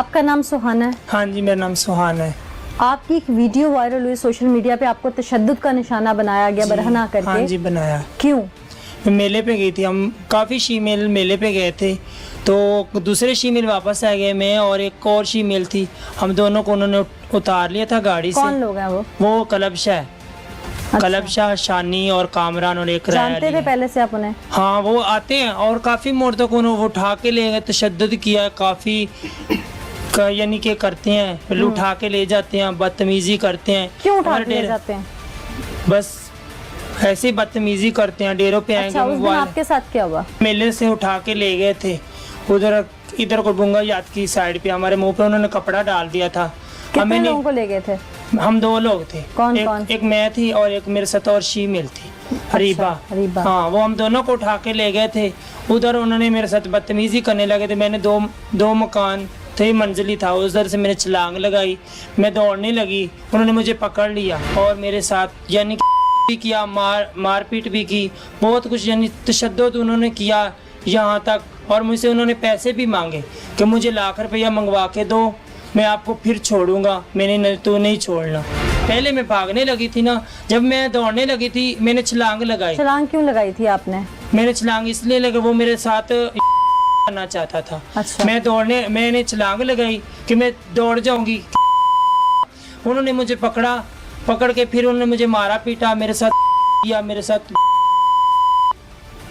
आपका नाम सुहाना है? हाँ जी, मेरा नाम सुहाना है। आपकी एक वीडियो वायरल हुई सोशल मीडिया पे, आपको तशद्दुद का निशाना बनाया गया बरहना करके। हाँ जी, बनाया। क्यों? मेले पे गई थी, हम काफ़ी शीमेल मेले पे गए थे, तो दूसरे शीमेल वापस आ गए, मैं और एक और शीमेल थी, हम दोनों को उन्होंने उतार लिया था गाड़ी से। कौन लोग हैं वो? वो कलबशाह है। अच्छा। कलबशाह, शानी और कामरान और एक जानते थे पहले से आप उन्हें? हाँ, वो आते हैं और काफ़ी मोड़ तक उन्होंने उठा के ले गए, तशद्दुद किया, काफ़ी यानी कि करते हैं, पहले उठा के ले जाते हैं, बदतमीजी करते हैं। क्यों उठा के ले जाते हैं? बस ऐसे ही बदतमीजी करते हैं, डेरों पे अच्छा, उस दिन आपके साथ क्या हुआ? मेले से उठा के ले गए थे उधर, इधर को बुंगा याद की साइड पे, हमारे मुंह पे उन्होंने कपड़ा डाल दिया था। कितने लोगों को ले गए थे? हम 2 लोग थे। कौन कौन? एक मैं थी और एक मेरे साथ और शीमेल थी, हरीबा। हरीबा। हाँ, वो हम दोनों को उठा के ले गए थे उधर, उन्होंने मेरे साथ बदतमीजी करने लगे थे। मैंने दो मकान थे, मंजिली था, उधर से मैंने छलांग लगाई, मैं दौड़ने लगी, उन्होंने मुझे पकड़ लिया और मेरे साथ यानी भी किया, मारपीट भी की, बहुत कुछ यानी तशद्दुद उन्होंने किया यहाँ तक। और मुझसे उन्होंने पैसे भी मांगे कि मुझे ₹1,00,000 मंगवा के दो, मैं आपको फिर छोड़ूंगा। मैंने तो नहीं छोड़ना। पहले मैं भागने लगी थी ना, जब मैं दौड़ने लगी थी मैंने छलांग लगाई। छलांग क्यों लगाई थी आपने? मैंने छलांग इसलिए लगा, वो मेरे साथ करना चाहता था। अच्छा। मैंने छलांग लगाई कि मैं दौड़ जाऊंगी। उन्होंने मुझे पकड़ के फिर उन्होंने मुझे मारा पीटा, मेरे साथ किया, मेरे साथ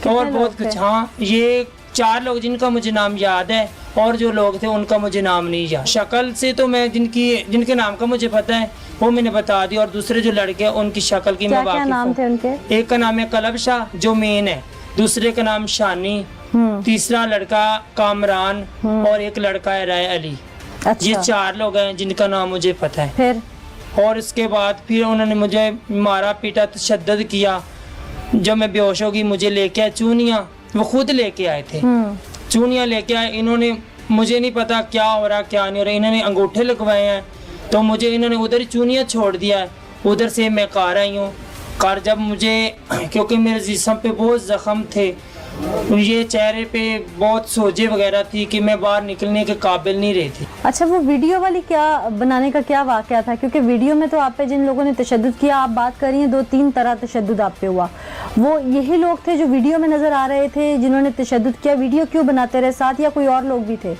और बहुत कुछ। हाँ, ये 4 लोग जिनका मुझे नाम याद है, और जो लोग थे उनका मुझे नाम नहीं याद। शक्ल से तो मैं जिनके नाम का मुझे पता है वो मैंने बता दिया, और दूसरे जो लड़के हैं उनकी शक्ल की मैं क्या नाम थे उनके? एक का नाम है कलबशाह जो मेन है, दूसरे का नाम शानी, तीसरा लड़का कामरान और एक लड़का है राय अली। अच्छा। ये 4 लोग हैं जिनका नाम मुझे पता है। फिर? और इसके बाद फिर उन्होंने मुझे मारा पीटा, तशद्दुद किया। जब मैं बेहोश होगी मुझे लेके आए चूनिया, वो खुद लेके आए थे, चूनिया लेके आए। इन्होंने, मुझे नहीं पता क्या हो रहा क्या नहीं हो रहा, इन्होंने अंगूठे लगवाए हैं, तो मुझे इन्होंने उधर ही चूनिया छोड़ दिया है। उधर से मैं कार आई हूँ। कार जब मुझे क्योंकि मेरे जिस्म पे बहुत जख्म थे, ये चेहरे पे बहुत सोजे वगैरह थी कि मैं बाहर निकलने के काबिल नहीं रही थी। अच्छा, वो वीडियो वाली क्या बनाने का क्या वाकया था? क्योंकि वीडियो में तो आप पे जिन लोगों ने तशद्दुद किया, आप बात कर रही हैं 2-3 तरह तशद्दुद आप पे हुआ, वो यही लोग थे जो वीडियो में नजर आ रहे थे जिन्होंने तशद्दुद किया? वीडियो क्यों बनाते रहे साथ, या कोई और लोग भी थे?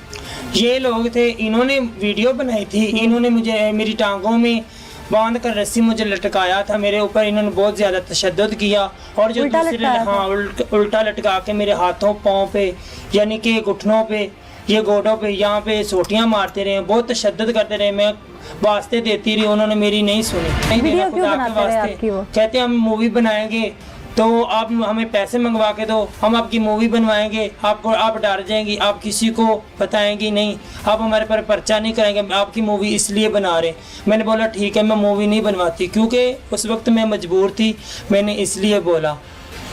ये लोग थे, इन्होंने वीडियो बनाई थी, इन्होंने मुझे मेरी टांगों में बांध कर रस्सी मुझे लटकाया था, मेरे ऊपर इन्होंने बहुत ज्यादा तशद्दुद किया। और जो दूसरे, हाँ, उल्टा लटका के मेरे हाथों पाँव पे यानी कि घुटनों पे, ये गोडों पे, यहाँ पे सोटियां मारते रहे, बहुत तशद्दुद करते रहे। मैं वास्ते देती रही, उन्होंने मेरी नहीं सुनी। नहीं देना खुदा के वास्ते, कहते हम मूवी बनाएंगे तो आप हमें पैसे मंगवा के दो, हम आपकी मूवी बनवाएंगे, आप डर जाएंगी, आप किसी को बताएंगी नहीं, आप हमारे पर पर्चा नहीं कराएंगे, आपकी मूवी इसलिए बना रहे। मैंने बोला ठीक है, मैं मूवी नहीं बनवाती, क्योंकि उस वक्त मैं मजबूर थी, मैंने इसलिए बोला।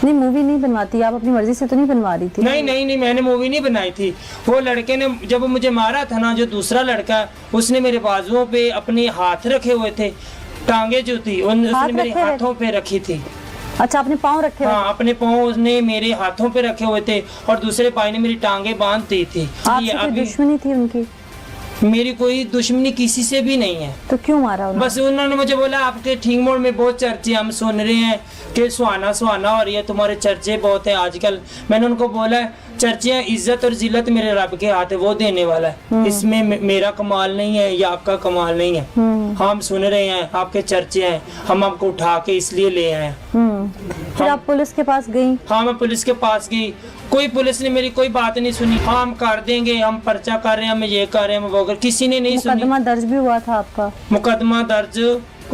नहीं, मूवी नहीं बनवाती आप? अपनी मर्जी से तो नहीं बनवा रही थी? नहीं, मैंने मूवी नहीं बनाई थी। वो लड़के ने जब मुझे मारा था ना, जो दूसरा लड़का, उसने मेरे बाजुओं पे अपने हाथ रखे हुए थे, टांगे जो थी उसने मेरे हाथों पे रखी थी। अच्छा, अपने पाँव रखे हुए? हाँ, अपने पाँव उसने मेरे हाथों पे रखे हुए थे, और दूसरे भाई ने मेरी टांगे बांध दी थी। आपसे कोई दुश्मनी थी उनकी? मेरी कोई दुश्मनी किसी से भी नहीं है। तो क्यों मारा उन्होंने? बस उन्होंने मुझे बोला आपके ठीक मोड़ में बहुत चर्चे हम सुन रहे हैं कि सुहाना हो रही है, तुम्हारे चर्चे बहुत है आजकल। मैंने उनको बोला चर्चे, इज्जत और जिल्लत मेरे रब के हाथ है, वो देने वाला है, इसमें मेरा कमाल नहीं है या आपका कमाल नहीं है। हम सुन रहे हैं आपके चर्चे हैं, हम आपको उठा के इसलिए ले आए। फिर आप पुलिस के पास गई? हाँ, मैं पुलिस के पास गई, कोई पुलिस ने मेरी कोई बात नहीं सुनी। हाँ, हम कर देंगे, हम पर्चा कर रहे हैं, हम ये कर रहे हैं, वो किसी ने नहीं सुनी। मुकदमा दर्ज भी हुआ था आपका? मुकदमा दर्ज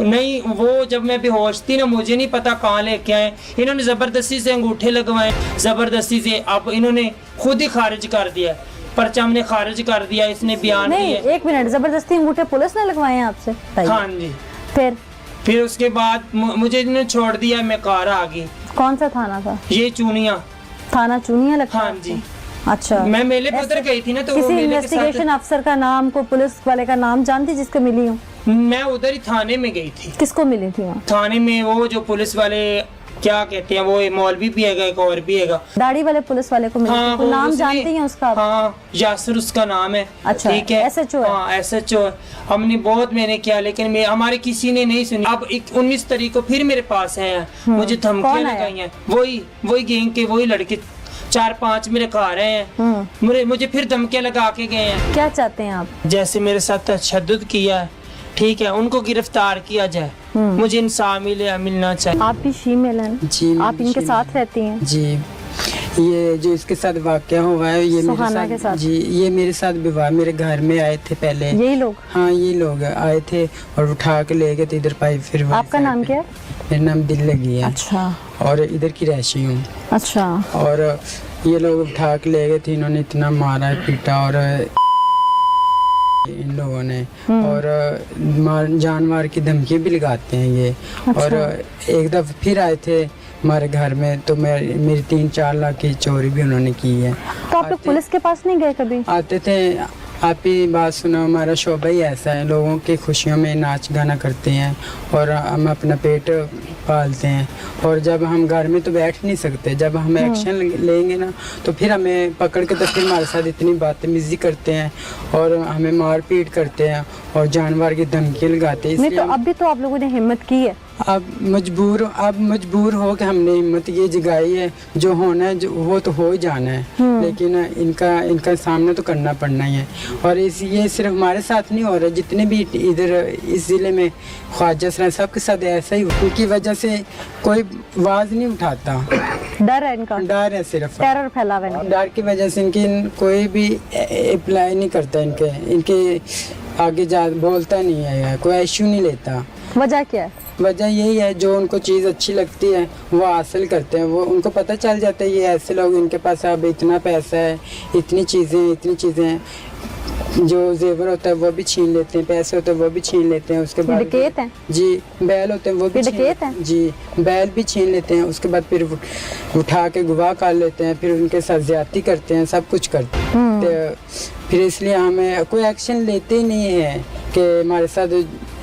नहीं, वो जब मैं बेहोश थी ना, मुझे नहीं पता कहाँ लेके आए, इन्होंने जबरदस्ती से अंगूठे लगवाए, जबरदस्ती से। अब इन्होंने खुद ही खारिज कर दिया पर्चा, हमने खारिज कर दिया, इसने बयान नहीं, 1 मिनट, जबरदस्ती अंगूठे पुलिस ने लगवाए हैं आपसे? हाँ जी। फिर उसके बाद मुझे इन्होंने छोड़ दिया, मैं कार आ गई। कौन सा थाना था ये? चूनिया थाना, चूनिया लगता है? हाँ जी। अच्छा, मैं मेले पे उधर गई थी ना, तो किसी इन्वेस्टिगेशन अफसर का नाम, को पुलिस वाले का नाम जानती जिसको मिली हूँ? मैं उधर ही थाने में गई थी। किसको मिली थी वहाँ थाने में? वो जो पुलिस वाले क्या कहते हैं वो मौलवी भी है, एक और भी है। दाढ़ी वाले पुलिस वाले को मिले हाँ, तो नाम उसने- जानते हैं उसका आप? हाँ, यासिर उसका नाम है। अच्छा, ठीक है, SHO है? हाँ, SHO है। हमने बहुत मैंने किया, लेकिन हमारे किसी ने नहीं सुनी। अब 19 तारीख को फिर मेरे पास है, मुझे धमकियां कौन आया? लगाई हैं। वही गैंग के वही लड़के 4-5 मेरे खा रहे हैं। मुझे फिर धमकियां लगा के गए हैं। क्या चाहते हैं आप? जैसे मेरे साथ तशद्दुद किया है, ठीक है, उनको गिरफ्तार किया जाए। मुझे इंसाफ मिलना चाहिए। आप भी फीमेल हैं? जी, आप इनके फीमेल साथ रहती हैं? जी, ये जो इसके साथ वाकया हुआ है ये मेरे सुहाना के साथ? जी, ये मेरे साथ विवाह मेरे घर में आए थे पहले। यही लोग? हाँ, ये लोग आए थे और उठा के ले गए थे इधर पाई। फिर वही आपका साइड नाम पे। क्या है? मेरा नाम दिल लगी है अच्छा और इधर की रहशी हूँ। अच्छा। और ये लोग उठा के ले गए थे, इन्होंने इतना मारा पीटा और इन लोगों ने, और जान मार की धमकी भी लगाते हैं ये। और एक दफा फिर आए थे हमारे घर में, तो मेरी 3-4 लाख की चोरी भी उन्होंने की है। तो आप लोग पुलिस के पास नहीं गए कभी? आते थे। आप ही बात सुनो, हमारा शोभा ही ऐसा है, लोगों की खुशियों में नाच गाना करते हैं और हम अपना पेट पालते हैं। और जब हम घर में तो बैठ नहीं सकते, जब हम एक्शन लेंगे ना तो फिर हमें पकड़ के तो फिर हमारे साथ इतनी बदतमीजी करते हैं और हमें मार पीट करते हैं और जानवर की धमकी लगाते हैं। नहीं इसलिए तो अभी तो आप लोगों ने हिम्मत की है। अब मजबूर हो के हमने हिम्मत ये जगाई है, जो होना है वो तो हो ही जाना है। लेकिन इनका सामना तो करना पड़ना ही है। और ये सिर्फ हमारे साथ नहीं हो रहा, जितने भी इधर इस जिले में ख्वाजा सराय सबके साथ ऐसा ही। उनकी वजह से कोई आवाज नहीं उठाता, डर है इनका? डर है सिर्फ, टेरर फैला हुआ है। डर की वजह से कोई भी अप्लाई नहीं करता, इनके आगे जा बोलता नहीं है, कोई इश्यू नहीं लेता। वजह क्या है? वजह यही है, जो उनको चीज़ अच्छी लगती है वो हासिल करते हैं। वो उनको पता चल जाता है ये ऐसे लोग, इनके पास अब इतना पैसा है, इतनी चीज़ें हैं। जो जेवर होता है वो भी छीन लेते हैं, पैसे होते हैं वो भी छीन लेते हैं। उसके बाद डकैत हैं? जी, बैल होते हैं वो भी डकैत हैं? जी, बैल भी छीन लेते हैं। उसके बाद फिर उठा के गवाह कर लेते हैं, फिर उनके साथ ज्यादती करते हैं, सब कुछ करते हैं। तो फिर इसलिए हमें कोई एक्शन लेते ही नहीं है कि हमारे साथ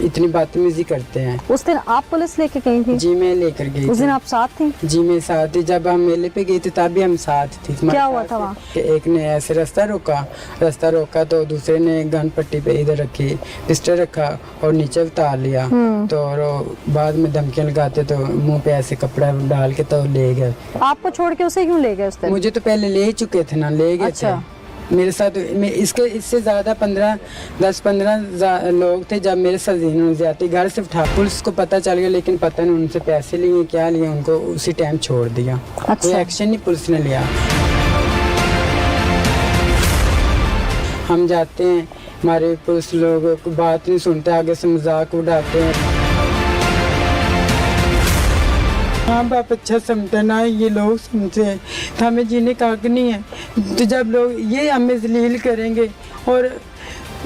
इतनी बदतमीजी करते हैं। उस दिन आप पुलिस लेके गई थी? जी, मैं लेकर गई उस थी। दिन आप साथ थी? जी, मैं साथ थी। जब हम मेले पे गए थे तब भी हम साथ थे। क्या हुआ था वहाँ? एक ने ऐसे रास्ता रोका तो दूसरे ने गन पट्टी पे इधर रखी, पिस्टल रखा और नीचे उतार लिया। तो और बाद में धमकियां लगाते तो मुंह पे ऐसे कपड़ा डाल के तो ले गए। आपको छोड़ के उसे क्यों ले गए उस दिन? मुझे तो पहले ले चुके थे ना, ले गए अच्छा। थे मेरे साथ। इससे ज्यादा 10-15 लोग थे जब मेरे साथ इन्होंने ज्यादा घर से उठा। पुलिस को पता चल गया, लेकिन पता नहीं उनसे पैसे लिए क्या लिए, उनको उसी टाइम छोड़ दिया। अच्छा। कोई एक्शन नहीं पुलिस ने लिया। हम जाते हैं, हमारे पुलिस लोग बात नहीं सुनते, आगे से मजाक उड़ाते हैं। हाँ बाप अच्छा समझते ना, ये लोग समझे तो हमें जीने का हक नहीं है। तो जब लोग ये हमें जलील करेंगे और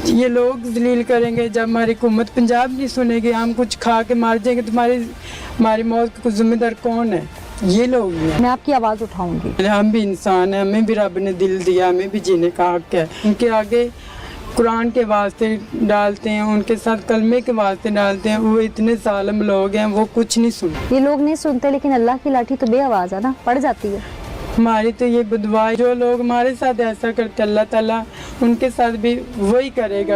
ये लोग जलील करेंगे, जब हमारी हुकूमत पंजाब नहीं सुनेगी, हम कुछ खा के मार जाएंगे तो हमारी मौत का जिम्मेदार कौन है? ये लोग ही हैं। मैं आपकी आवाज उठाऊंगी। हम भी इंसान हैं, हमें भी रब ने दिल दिया, हमें भी जीने का हक है। उनके आगे कुरान के वास्ते डालते हैं, उनके साथ कलमे के वास्ते डालते हैं। वो इतने जालिम लोग हैं, वो कुछ नहीं सुनते। ये लोग नहीं सुनते, लेकिन अल्लाह की लाठी तो बेआवाज है ना, पड़ जाती है। हमारी तो ये बदुआ, जो लोग हमारे साथ ऐसा करते अल्लाह ताला उनके साथ भी वही करेगा।